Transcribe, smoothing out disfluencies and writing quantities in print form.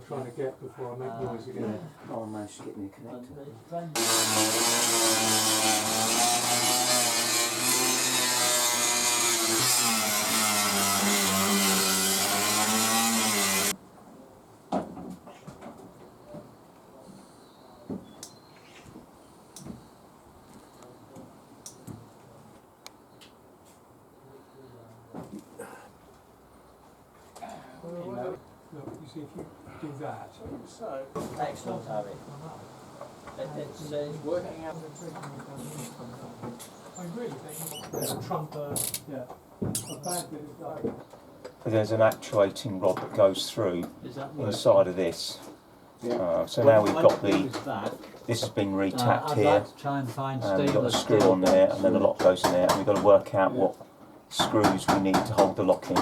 trying to get before I make noise again. Oh, I managed to get me a connector. Look, you see, if you do that, so Excellent, Harry. It's working out. I really think there's a trumper, yeah, a bad bit of going. There's an actuating rod that goes through Is that inside of this. Yeah. So now we've got that. this has been retapped I'd here, like to try and find and we've got a steel screw on there, and then the lock goes in there, and we've got to work out what screws we need to hold the lock in.